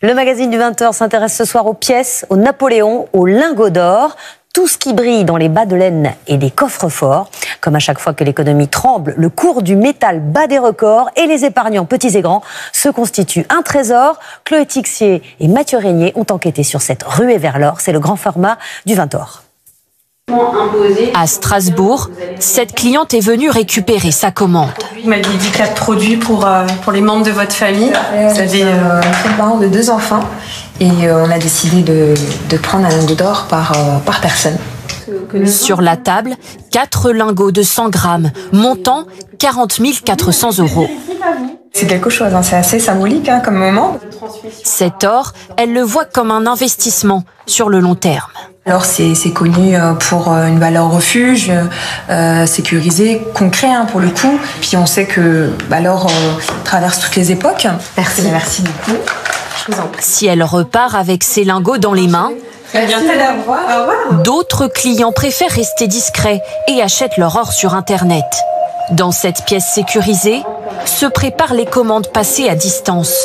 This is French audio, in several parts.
Le magazine du 20h s'intéresse ce soir aux pièces, aux Napoléons, aux lingots d'or. Tout ce qui brille dans les bas de laine et des coffres forts. Comme à chaque fois que l'économie tremble, le cours du métal bat des records et les épargnants, petits et grands, se constituent un trésor. Chloé Tixier et Mathieu Régnier ont enquêté sur cette ruée vers l'or. C'est le grand format du 20h. À Strasbourg, cette cliente est venue récupérer sa commande. Vous m'aviez dit 4 produits pour les membres de votre famille. Vous avez parent de 2 enfants et on a décidé de prendre un lingot d'or par personne. Sur la table, 4 lingots de 100 grammes, montant 40 400 €. C'est quelque chose, c'est assez symbolique comme moment. Cet or, elle le voit comme un investissement sur le long terme. Alors c'est connu pour une valeur refuge, sécurisé, concret pour le coup. Puis on sait que l'or traverse toutes les époques. Merci beaucoup. Je vous en prie. Si elle repart avec ses lingots dans les mains, d'autres clients préfèrent rester discrets et achètent leur or sur Internet. Dans cette pièce sécurisée, se préparent les commandes passées à distance.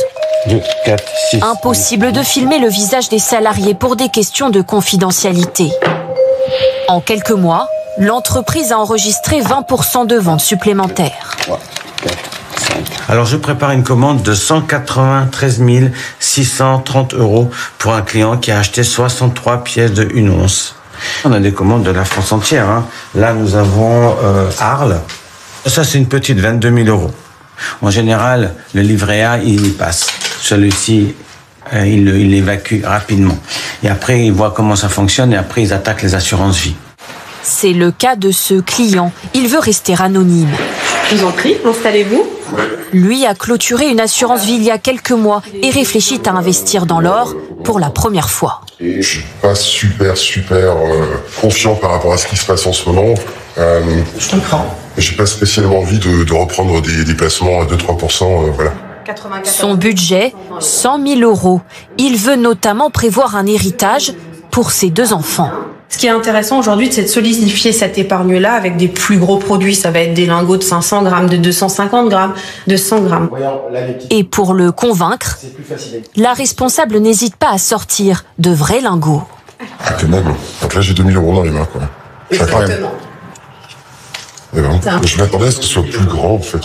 2, 4, 6, Impossible de filmer le visage des salariés pour des questions de confidentialité. En quelques mois, l'entreprise a enregistré 20% de ventes supplémentaires. 3, 4, 5. Alors je prépare une commande de 193 630 € pour un client qui a acheté 63 pièces de 1 once. On a des commandes de la France entière. Là nous avons Arles. Ça c'est une petite 22 000 €. En général, le livret A, il y passe. Celui-ci, il l'évacue rapidement. Et après, ils voient comment ça fonctionne et après, ils attaquent les assurances vie. C'est le cas de ce client. Il veut rester anonyme. Je vous en prie, installez-vous. Lui a clôturé une assurance vie il y a quelques mois et réfléchit à investir dans l'or pour la première fois. Et je suis pas super confiant par rapport à ce qui se passe en ce moment. Je comprends. J'ai pas spécialement envie de reprendre des placements à 2-3%, voilà. Son budget, 100 000 €. Il veut notamment prévoir un héritage pour ses 2 enfants. Ce qui est intéressant aujourd'hui, c'est de solidifier cette épargne-là avec des plus gros produits. Ça va être des lingots de 500 grammes, de 250 grammes, de 100 grammes. Et pour le convaincre, la responsable n'hésite pas à sortir de vrais lingots. Ah, quand même. Donc là, j'ai 2 000 € dans les mains, quoi. C'est incroyable. Je m'attendais à ce que ce soit plus grand, en fait.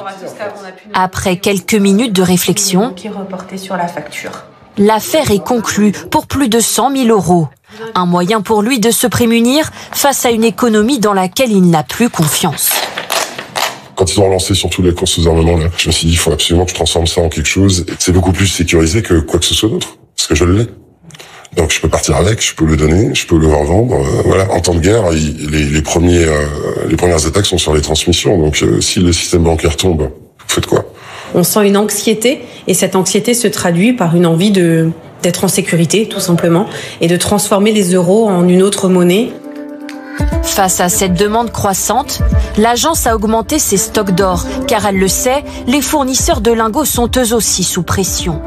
Après quelques minutes de réflexion, Qui est reporté sur la facture. l'affaire est conclue pour plus de 100 000 €. Un moyen pour lui de se prémunir face à une économie dans laquelle il n'a plus confiance. Quand ils ont lancé surtout les courses aux armements, là, je me suis dit, il faut absolument que je transforme ça en quelque chose. C'est beaucoup plus sécurisé que quoi que ce soit d'autre. Parce que je l'ai. Donc je peux partir avec, je peux le donner, je peux le revendre. Voilà. En temps de guerre, les premières attaques sont sur les transmissions. Donc si le système bancaire tombe, vous faites quoi? On sent une anxiété et cette anxiété se traduit par une envie d'être en sécurité, tout simplement, et de transformer les euros en une autre monnaie. Face à cette demande croissante, l'agence a augmenté ses stocks d'or, car elle le sait, les fournisseurs de lingots sont eux aussi sous pression.